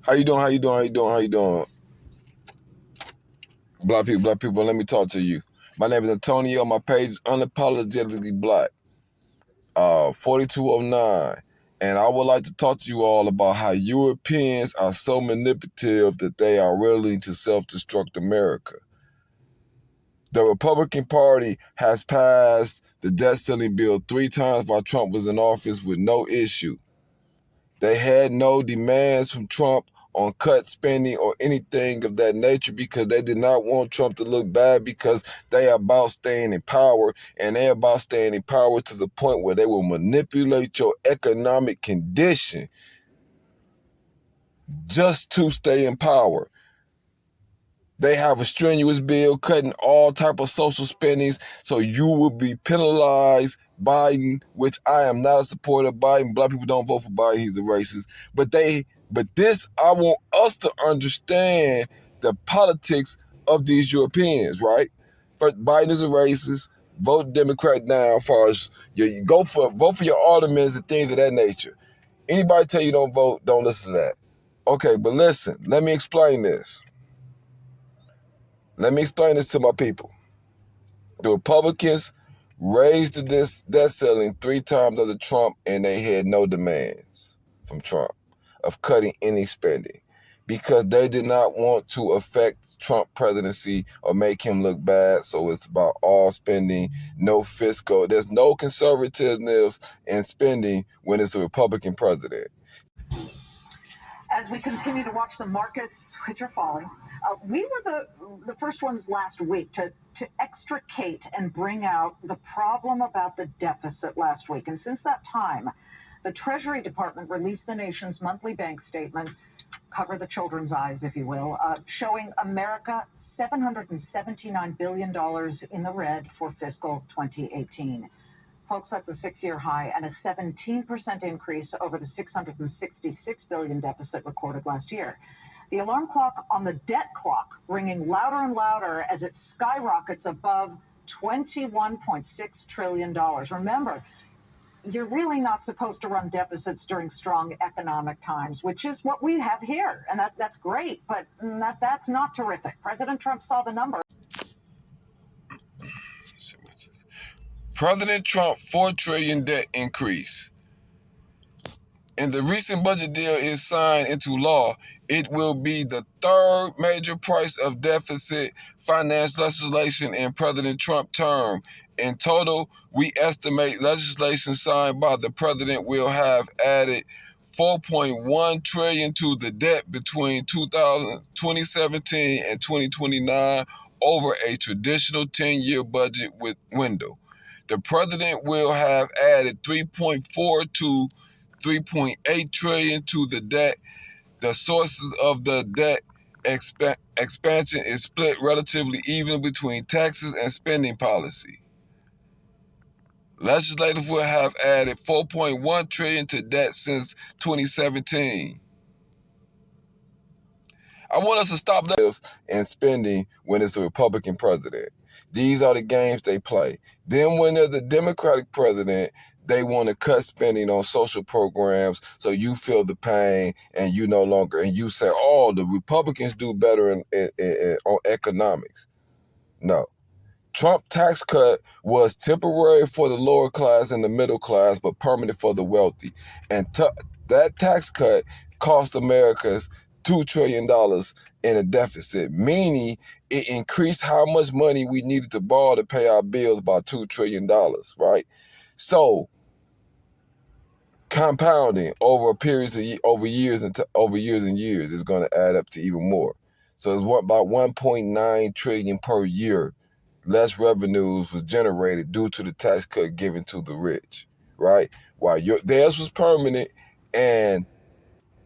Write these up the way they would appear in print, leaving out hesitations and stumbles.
How you doing? How you doing? How you doing? How you doing? Black people, let me talk to you. My name is Antonio. My page is Unapologetically Black, 4209. And I would like to talk to you all about how Europeans are so manipulative that they are willing to self-destruct America. The Republican Party has passed the debt ceiling bill 3 times while Trump was in office with no issue. They had no demands from Trump on cut spending or anything of that nature because they did not want Trump to look bad, because they are about staying in power, and they're about staying in power to the point where they will manipulate your economic condition just to stay in power. They have a strenuous bill cutting all type of social spendings, so you will be penalized. Biden, which I am not a supporter of Biden. Black people don't vote for Biden. He's a racist. But this, I want us to understand the politics of these Europeans, right? First, Biden is a racist. Vote Democrat now. As far as you vote for your aldermen and things of that nature. Anybody tell you don't vote, don't listen to that. Okay, but listen. Let me explain this. Let me explain this to my people. The Republicans raised the debt ceiling 3 times under Trump, and they had no demands from Trump of cutting any spending because they did not want to affect Trump's presidency or make him look bad. So it's about all spending, no fiscal. There's no conservatism in spending when it's a Republican president. As we continue to watch the markets, which are falling, we were the first ones last week to extricate and bring out the problem about the deficit last week. And since that time, the Treasury Department released the nation's monthly bank statement, cover the children's eyes, if you will, showing America $779 billion in the red for fiscal 2018. Folks, that's a 6-year high and a 17% increase over the $666 billion deficit recorded last year. The alarm clock on the debt clock ringing louder and louder as it skyrockets above $21.6 trillion. Remember, you're really not supposed to run deficits during strong economic times, which is what we have here. And that's great, but that's not terrific. President Trump saw the number. President Trump $4 trillion debt increase. And the recent budget deal is signed into law. It will be the third major price of deficit finance legislation in President Trump's term. In total, we estimate legislation signed by the president will have added $4.1 trillion to the debt between 2017 and 2029 over a traditional 10-year budget window. The president will have added 3.4 to 3.8 trillion to the debt. The sources of the debt expansion is split relatively even between taxes and spending policy. Legislators will have added 4.1 trillion to debt since 2017. I want us to stop and spending when it's a Republican president. These are the games they play. Then when there's a Democratic president, they want to cut spending on social programs, so you feel the pain and you no longer, and you say, oh, the Republicans do better on economics. No. Trump tax cut was temporary for the lower class and the middle class, but permanent for the wealthy. And that tax cut cost America's $2 trillion in a deficit, meaning it increased how much money we needed to borrow to pay our bills by $2 trillion, right? So compounding over periods of over years and years is going to add up to even more. So it's about 1.9 trillion per year less revenues was generated due to the tax cut given to the rich, right? While theirs was permanent and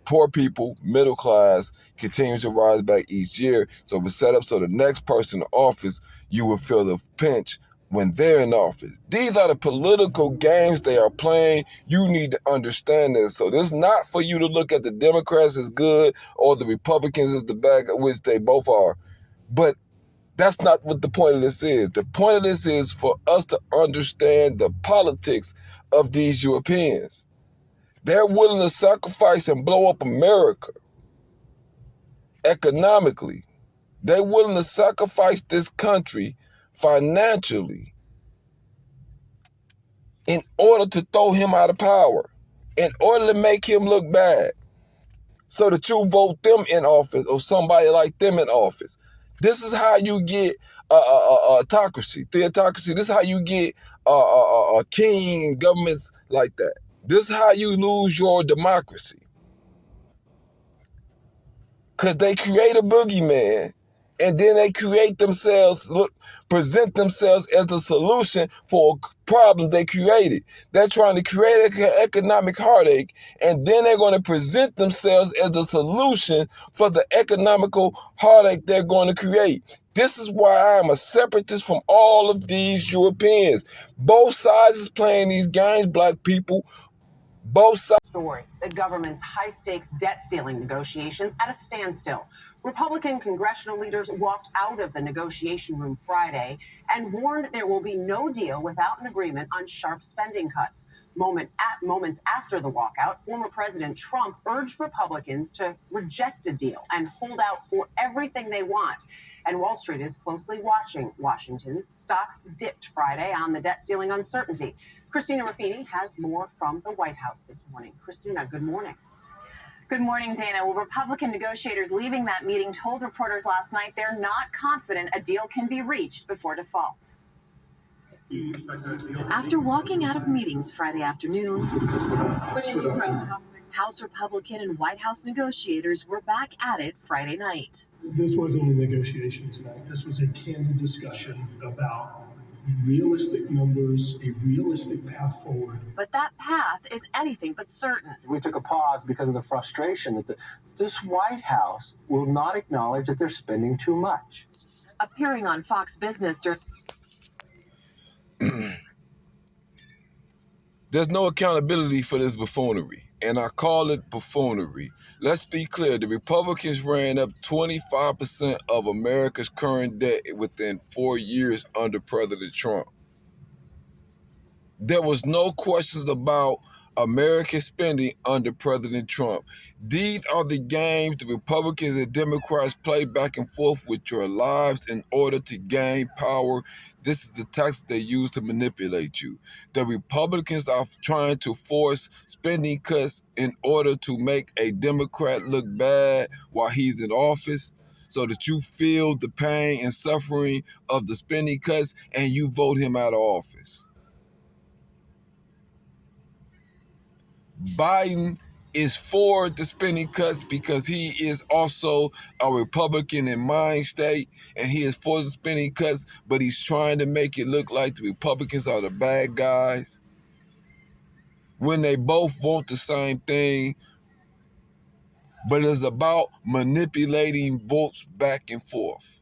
poor people, middle class, continue to rise back each year. So it was set up so the next person in office, you would feel the pinch when they're in office. These are the political games they are playing. You need to understand this. So this is not for you to look at the Democrats as good or the Republicans as the bad, which they both are. But that's not what the point of this is. The point of this is for us to understand the politics of these Europeans. They're willing to sacrifice and blow up America economically. They're willing to sacrifice this country financially in order to throw him out of power, in order to make him look bad, so that you vote them in office or somebody like them in office. This is how you get autocracy, theocracy. This is how you get a king and governments like that. This is how you lose your democracy. Because they create a boogeyman and then they create themselves, present themselves as the solution for a problem they created. They're trying to create an economic heartache, and then they're going to present themselves as the solution for the economical heartache they're going to create. This is why I am a separatist from all of these Europeans. Both sides is playing these games, black people. Both sides. Story. The government's high-stakes debt ceiling negotiations at a standstill. Republican congressional leaders walked out of the negotiation room Friday and warned there will be no deal without an agreement on sharp spending cuts. Moments after the walkout, former President Trump urged Republicans to reject a deal and hold out for everything they want. And Wall Street is closely watching Washington. Stocks dipped Friday on the debt ceiling uncertainty. Christina Ruffini has more from the White House this morning. Christina, good morning. Good morning, Dana. Well, Republican negotiators leaving that meeting told reporters last night they're not confident a deal can be reached before default. After walking out of meetings Friday afternoon, House Republican and White House negotiators were back at it Friday night. This wasn't a negotiation tonight. This was a candid discussion about realistic numbers, a realistic path forward. But that path is anything but certain. We took a pause because of the frustration that this White House will not acknowledge that they're spending too much. Appearing on Fox Business during There's no accountability for this buffoonery, and I call it buffoonery. Let's be clear, the Republicans ran up 25% of America's current debt within 4 years under President Trump. There was no questions about American spending under President Trump. These are the games the Republicans and Democrats play back and forth with your lives in order to gain power. This is the tactic they use to manipulate you. The Republicans are trying to force spending cuts in order to make a Democrat look bad while he's in office, so that you feel the pain and suffering of the spending cuts and you vote him out of office. Biden is for the spending cuts because he is also a Republican in mind state, and he is for the spending cuts, but he's trying to make it look like the Republicans are the bad guys when they both want the same thing, but it's about manipulating votes back and forth.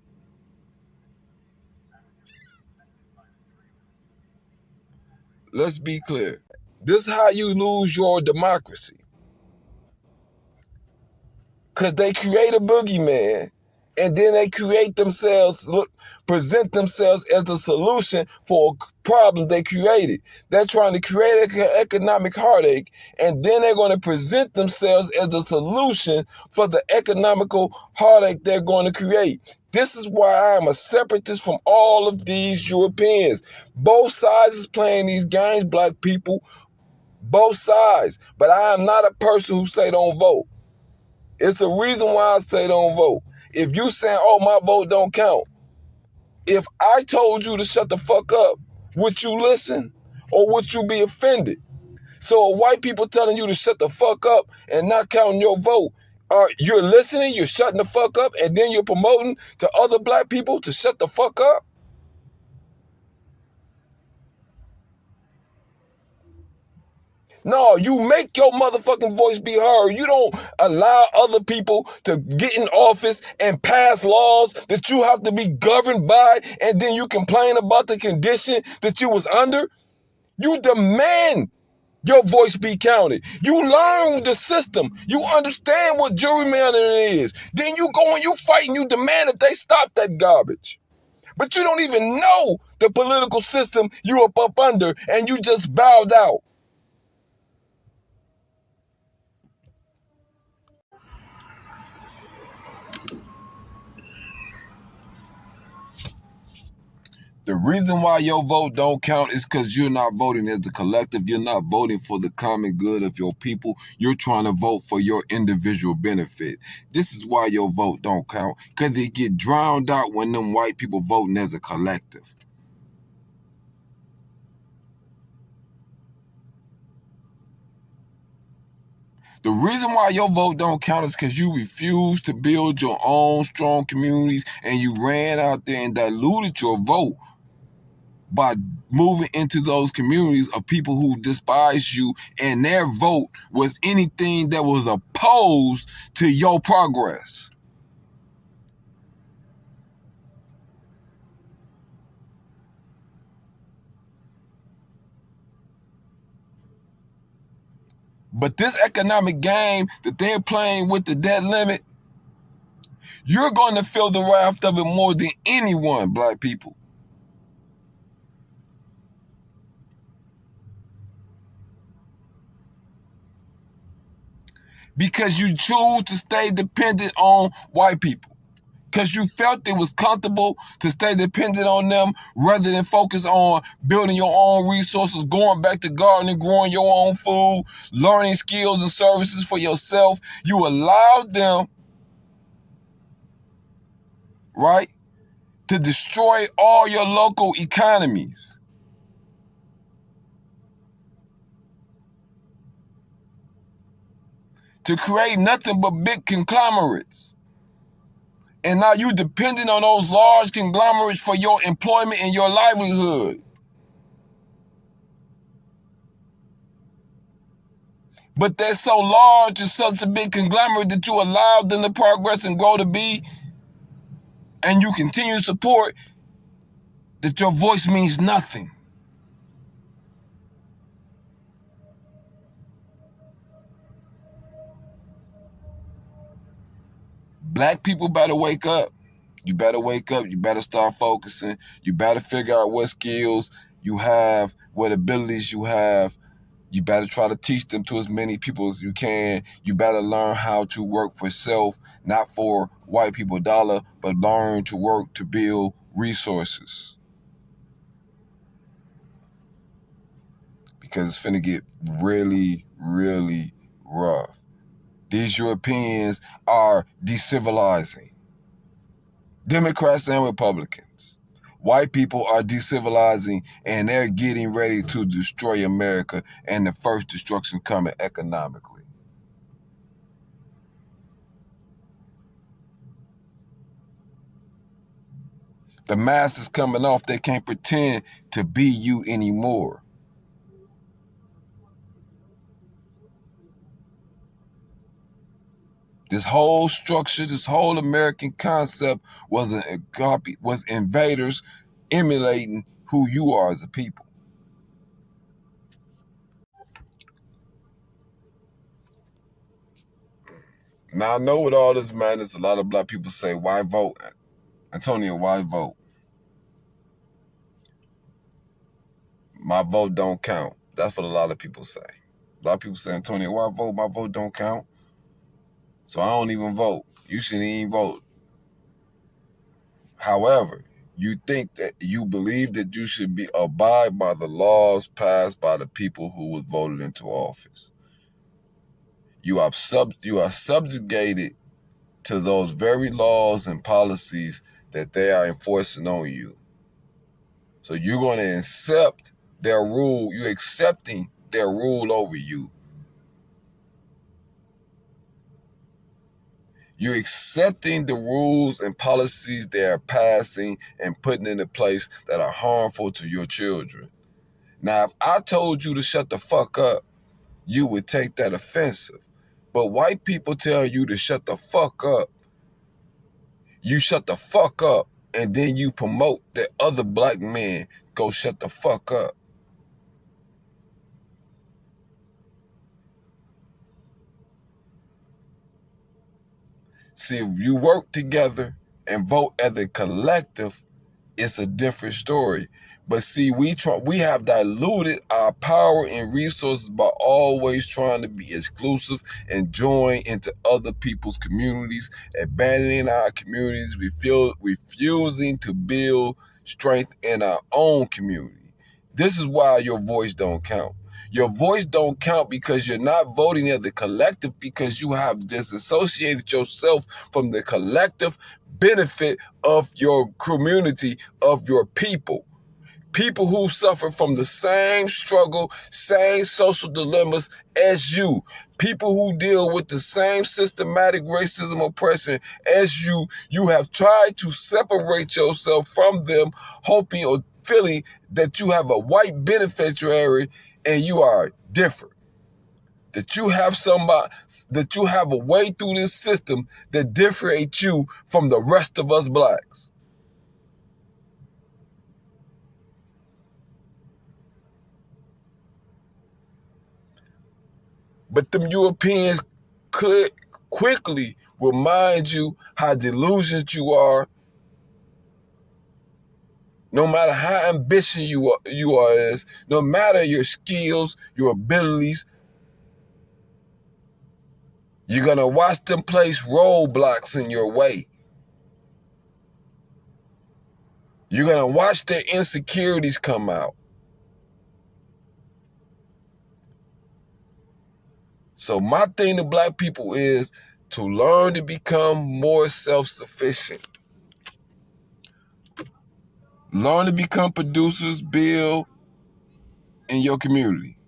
Let's be clear. This is how you lose your democracy. Because they create a boogeyman and then they create themselves, present themselves as the solution for a problem they created. They're trying to create an economic heartache, and then they're going to present themselves as the solution for the economical heartache they're going to create. This is why I am a separatist from all of these Europeans. Both sides is playing these games, black people. Both sides. But I am not a person who say don't vote. It's the reason why I say don't vote. If you saying, oh, my vote don't count. If I told you to shut the fuck up, would you listen or would you be offended? So white people telling you to shut the fuck up and not counting your vote, you're listening, you're shutting the fuck up, and then you're promoting to other black people to shut the fuck up? No, you make your motherfucking voice be heard. You don't allow other people to get in office and pass laws that you have to be governed by, and then you complain about the condition that you was under. You demand your voice be counted. You learn the system. You understand what gerrymandering is. Then you go and you fight and you demand that they stop that garbage. But you don't even know the political system you up under, and you just bowed out. reason why your vote don't count is because you're not voting as a collective. You're not voting for the common good of your people. You're trying to vote for your individual benefit. This is why your vote don't count, because they get drowned out when them white people voting as a collective. The reason why your vote don't count is because you refuse to build your own strong communities, and you ran out there and diluted your vote by moving into those communities of people who despise you, and their vote was anything that was opposed to your progress. But this economic game that they're playing with the debt limit, you're going to feel the wrath of it more than anyone, black people. Because you choose to stay dependent on white people. Because you felt it was comfortable to stay dependent on them rather than focus on building your own resources, going back to gardening, growing your own food, learning skills and services for yourself. You allowed them, right, to destroy all your local economies. To create nothing but big conglomerates. And now you dependent on those large conglomerates for your employment and your livelihood. But they're so large and such a big conglomerate that you allowed them to progress and grow to be, and you continue to support, that your voice means nothing. Black people better wake up. You better wake up. You better start focusing. You better figure out what skills you have, what abilities you have. You better try to teach them to as many people as you can. You better learn how to work for self, not for white people dollar, but learn to work to build resources. Because it's finna get really, really rough. These Europeans are decivilizing. Democrats and Republicans. White people are decivilizing, and they're getting ready to destroy America, and the first destruction coming economically. The mask is coming off. They can't pretend to be you anymore. This whole structure, this whole American concept was invaders emulating who you are as a people. Now I know with all this madness, a lot of black people say, why vote? Antonio, why vote? My vote don't count. That's what a lot of people say. A lot of people say, Antonio, why vote? My vote don't count. So I don't even vote. You shouldn't even vote. However, you think that you believe that you should abide by the laws passed by the people who was voted into office. You are subjugated to those very laws and policies that they are enforcing on you. So you're going to accept their rule. You're accepting their rule over you. You're accepting the rules and policies they are passing and putting into place that are harmful to your children. Now, if I told you to shut the fuck up, you would take that offensive. But white people tell you to shut the fuck up. You shut the fuck up, and then you promote that other black men go shut the fuck up. See, if you work together and vote as a collective, it's a different story. But see, we have diluted our power and resources by always trying to be exclusive and join into other people's communities, abandoning our communities, refusing to build strength in our own community. This is why your voice don't count. Your voice don't count because you're not voting as a collective, because you have disassociated yourself from the collective benefit of your community, of your people. People who suffer from the same struggle, same social dilemmas as you. People who deal with the same systematic racism oppression as you. You have tried to separate yourself from them, hoping or feeling that you have a white beneficiary and you are different. That you have that you have a way through this system that differentiates you from the rest of us blacks. But them Europeans could quickly remind you how delusional you are. No matter how ambitious you are, no matter your skills, your abilities, you're going to watch them place roadblocks in your way. You're going to watch their insecurities come out. So my thing to black people is to learn to become more self-sufficient. Learn to become producers, build in your community.